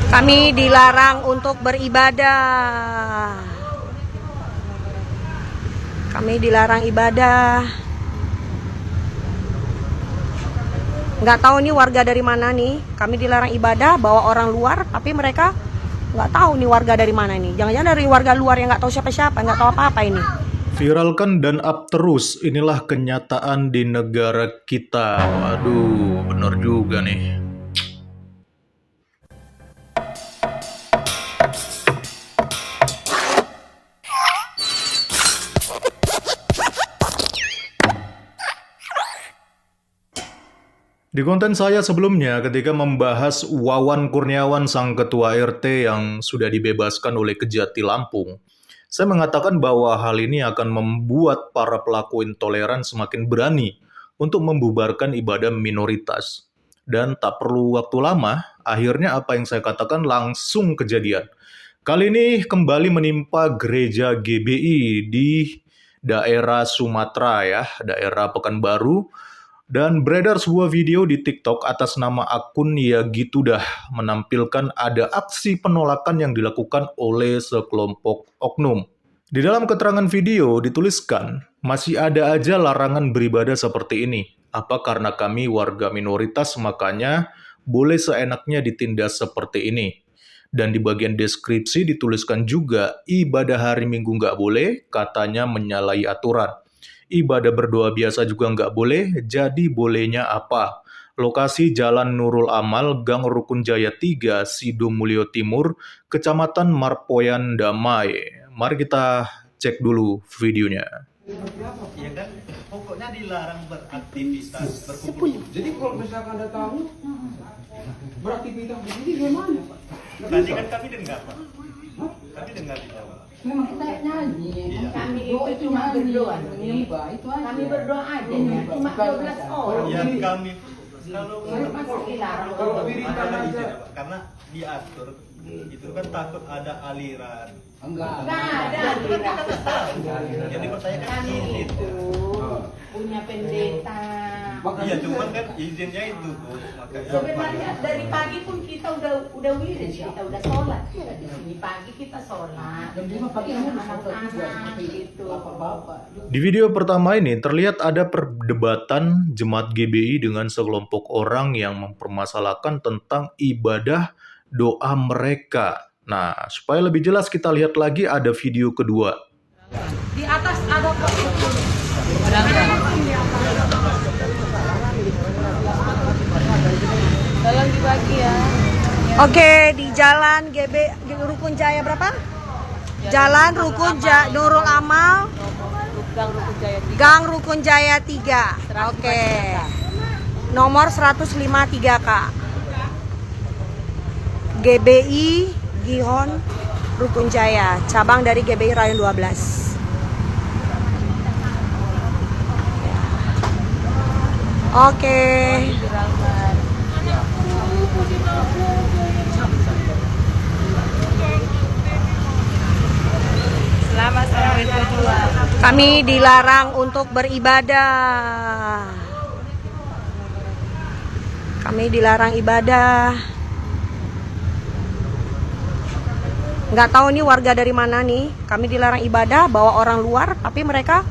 Kami dilarang untuk beribadah. Kami dilarang ibadah. Nggak tahu nih warga dari mana nih. Kami dilarang ibadah, bawa orang luar, tapi mereka nggak tahu nih warga dari mana nih. Jangan-jangan dari warga luar yang nggak tahu siapa-siapa, nggak tahu apa-apa ini. Viralkan dan up terus, inilah kenyataan di negara kita. Waduh, bener juga nih. Di konten saya sebelumnya ketika membahas Wawan Kurniawan sang ketua RT yang sudah dibebaskan oleh Kejati Lampung, saya mengatakan bahwa hal ini akan membuat para pelaku intoleran semakin berani untuk membubarkan ibadah minoritas. Dan tak perlu waktu lama, akhirnya apa yang saya katakan langsung kejadian. Kali ini kembali menimpa gereja GBI di daerah Sumatera ya, daerah Pekanbaru. Dan beredar sebuah video di TikTok atas nama akun Ya Gitu Dah menampilkan ada aksi penolakan yang dilakukan oleh sekelompok oknum. Di dalam keterangan video dituliskan, masih ada aja larangan beribadah seperti ini. Apa karena kami warga minoritas makanya boleh seenaknya ditindas seperti ini. Dan di bagian deskripsi dituliskan juga, ibadah hari Minggu nggak boleh, katanya menyalahi aturan. Ibadah berdoa biasa juga nggak boleh, jadi bolehnya apa? Lokasi Jalan Nurul Amal, Gang Rukun Jaya 3, Sidomulyo Timur, Kecamatan Marpoyan Damai. Mari kita cek dulu videonya. Iya kan, pokoknya dilarang beraktivitas, berkumpul. Jadi kalau misalkan Anda tahu beraktivitas di sini gimana, Pak? Tadi kan kami dengar, Pak. Kami dengar di bawah. Memang kita nyanyi. Iya. Kami itu cuma berdoa. Menyembah itu aja. Kami berdoa aja ya. Cuma 12 orang. Ya kami kalau Masih dilarang. Kalau ada wiridan izin, aja. Pak. Karena diatur itu kan takut ada aliran. Enggak. Enggak ada. Jadi pertanyakan Kami izin. itu punya pendeta. Iya, cuman kan izinnya itu, Bu. Makanya Sebenarnya dari pagi pun kita udah wirid, kita udah sholat. Di sini pagi kita sholat. Dan juga pagi kamu bisa juga Anak-anak seperti gitu. bapak-bapak. Di video pertama ini terlihat ada perdebatan jemaat GBI dengan sekelompok orang yang mempermasalahkan tentang ibadah doa mereka. Nah, supaya lebih jelas kita lihat lagi ada video kedua. Di atas ada Tolong dibagi ya. Oke, di Jalan GB di Rukun Jaya berapa? Jalan Rukun Jaya Nurul Amal, Gang Rukun Jaya 3. Gang Rukun Jaya 3. Oke. Nomor 153, Kak. GBI Gihon Rukun Jaya, cabang dari GBI Rayon 12. Oke. Selamat sampai tujuan. Kami dilarang untuk beribadah. Kami dilarang ibadah. Nggak tahu nih warga dari mana nih. Kami dilarang ibadah, bawa orang luar, tapi mereka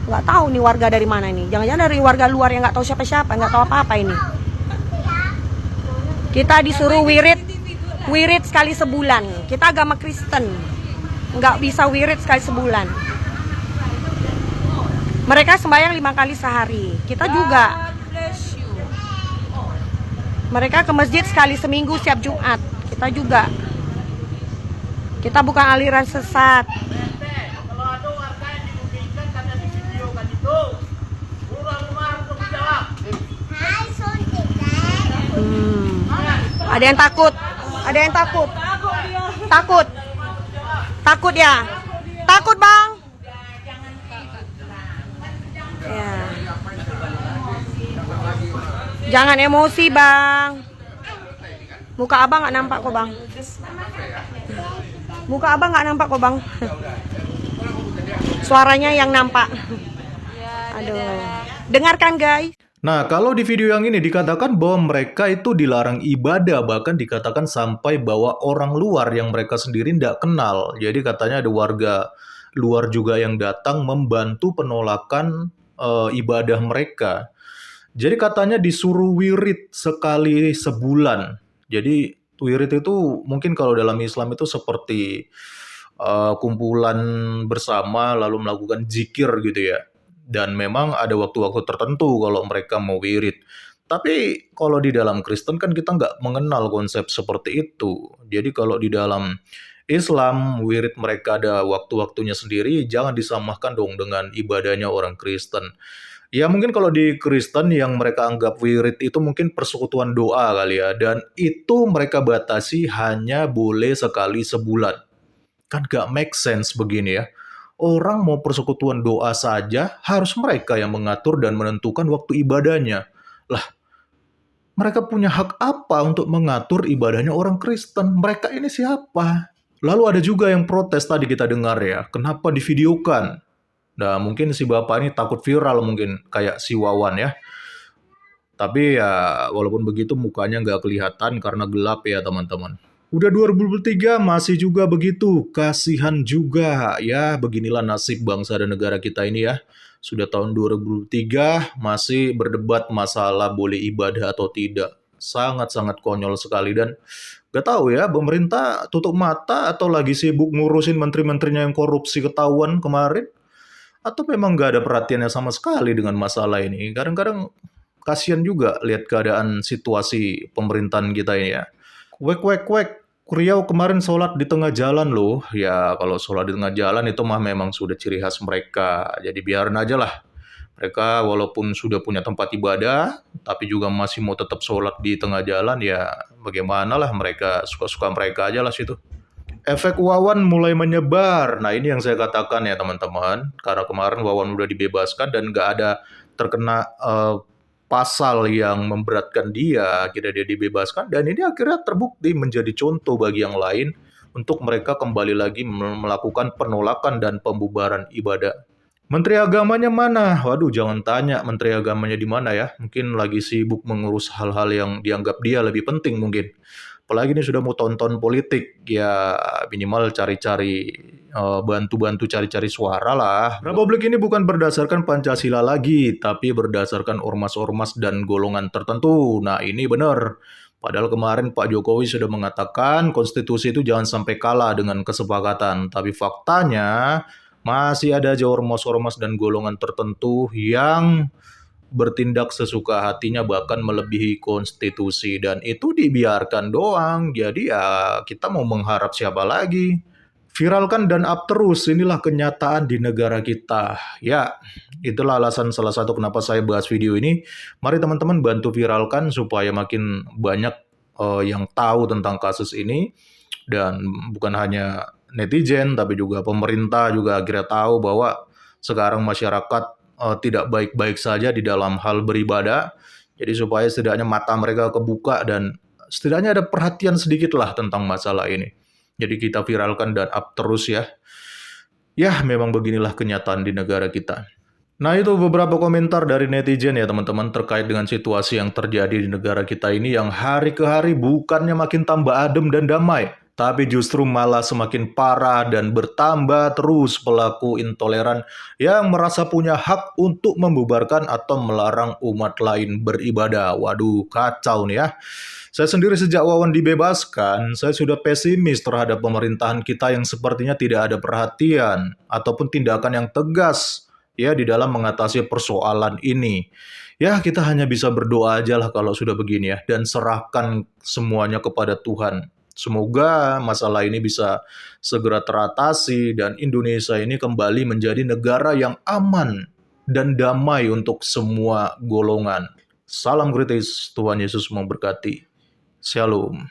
nggak tahu nih warga dari mana nih. Jangan-jangan dari warga luar yang nggak tahu siapa-siapa, nggak tahu apa-apa ini. Kita disuruh wirid sekali sebulan. Kita agama Kristen, nggak bisa wirid sekali sebulan. Mereka sembahyang 5 kali sehari. Kita juga. Mereka ke masjid sekali seminggu setiap Jumat. Kita juga. Kita bukan aliran sesat. kalau ada warga yang dirugikan karena di video kan itu, rumah untuk dijawab. Ada yang takut. Ada yang takut. Takut. Takut ya. Takut, Bang. Ya. Jangan emosi, Bang. Muka Abang nggak nampak kok, Bang. Muka Abang nggak nampak kok, Bang. Suaranya yang nampak. Aduh. Dengarkan, guys. Nah, kalau di video yang ini dikatakan bahwa mereka itu dilarang ibadah, bahkan dikatakan sampai bawa orang luar yang mereka sendiri tidak kenal. Jadi katanya ada warga luar juga yang datang membantu penolakan ibadah mereka. Jadi katanya disuruh wirid sekali sebulan. Jadi wirid itu mungkin kalau dalam Islam itu seperti kumpulan bersama lalu melakukan zikir gitu ya. Dan memang ada waktu-waktu tertentu kalau mereka mau wirid. Tapi kalau di dalam Kristen kan kita nggak mengenal konsep seperti itu. Jadi kalau di dalam Islam, wirid mereka ada waktu-waktunya sendiri, jangan disamakan dong dengan ibadahnya orang Kristen. Ya mungkin kalau di Kristen yang mereka anggap wirid itu mungkin persekutuan doa kali ya. Dan itu mereka batasi hanya boleh sekali sebulan. Kan gak make sense begini ya. Orang mau persekutuan doa saja, harus mereka yang mengatur dan menentukan waktu ibadahnya. Lah, mereka punya hak apa untuk mengatur ibadahnya orang Kristen? Mereka ini siapa? Lalu ada juga yang protes tadi kita dengar ya, kenapa divideokan? Nah, mungkin si bapak ini takut viral mungkin, kayak si Wawan ya. Tapi ya, walaupun begitu mukanya nggak kelihatan karena gelap ya teman-teman. Udah 2023 masih juga begitu, kasihan juga ya, beginilah nasib bangsa dan negara kita ini ya. Sudah tahun 2023 masih berdebat masalah boleh ibadah atau tidak. Sangat-sangat konyol sekali dan gak tahu ya, pemerintah tutup mata atau lagi sibuk ngurusin menteri-menterinya yang korupsi ketahuan kemarin. Atau memang gak ada perhatiannya sama sekali dengan masalah ini. Kadang-kadang kasihan juga lihat keadaan situasi pemerintahan kita ini ya. Wek. Riau kemarin sholat di tengah jalan loh. Ya kalau sholat di tengah jalan itu mah memang sudah ciri khas mereka. Jadi biarin aja lah. Mereka walaupun sudah punya tempat ibadah, tapi juga masih mau tetap sholat di tengah jalan, ya bagaimana lah mereka, suka-suka mereka aja lah situ. Efek Wawan mulai menyebar. Nah ini yang saya katakan ya teman-teman. Karena kemarin Wawan udah dibebaskan dan nggak ada terkena pasal yang memberatkan dia, akhirnya dia dibebaskan dan ini akhirnya terbukti menjadi contoh bagi yang lain untuk mereka kembali lagi melakukan penolakan dan pembubaran ibadah. Menteri agamanya mana? Waduh, jangan tanya menteri agamanya di mana ya. Mungkin lagi sibuk mengurus hal-hal yang dianggap dia lebih penting mungkin. Apalagi ini sudah mau tonton politik, ya minimal cari-cari bantu-bantu cari-cari suara lah. Republik ini bukan berdasarkan Pancasila lagi, tapi berdasarkan ormas-ormas dan golongan tertentu. Nah ini benar. Padahal kemarin Pak Jokowi sudah mengatakan konstitusi itu jangan sampai kalah dengan kesepakatan. Tapi faktanya masih ada aja ormas-ormas dan golongan tertentu yang bertindak sesuka hatinya bahkan melebihi konstitusi dan itu dibiarkan doang. Jadi ya kita mau mengharap siapa lagi? Viralkan dan up terus, inilah kenyataan di negara kita. Ya, itulah alasan salah satu kenapa saya bahas video ini. Mari teman-teman bantu viralkan supaya makin banyak yang tahu tentang kasus ini. Dan bukan hanya netizen, tapi juga pemerintah juga akhirnya tahu bahwa sekarang masyarakat tidak baik-baik saja di dalam hal beribadah. Jadi supaya setidaknya mata mereka kebuka dan setidaknya ada perhatian sedikit lah tentang masalah ini. Jadi kita viralkan dan up terus ya. Ya memang beginilah kenyataan di negara kita. Nah itu beberapa komentar dari netizen ya teman-teman terkait dengan situasi yang terjadi di negara kita ini yang hari ke hari bukannya makin tambah adem dan damai, tapi justru malah semakin parah dan bertambah terus pelaku intoleran yang merasa punya hak untuk membubarkan atau melarang umat lain beribadah. Waduh, kacau nih ya. Saya sendiri sejak Wawan dibebaskan, saya sudah pesimis terhadap pemerintahan kita yang sepertinya tidak ada perhatian ataupun tindakan yang tegas ya di dalam mengatasi persoalan ini. Ya kita hanya bisa berdoa aja lah kalau sudah begini ya dan serahkan semuanya kepada Tuhan. Semoga masalah ini bisa segera teratasi dan Indonesia ini kembali menjadi negara yang aman dan damai untuk semua golongan. Salam kritis, Tuhan Yesus memberkati. Shalom.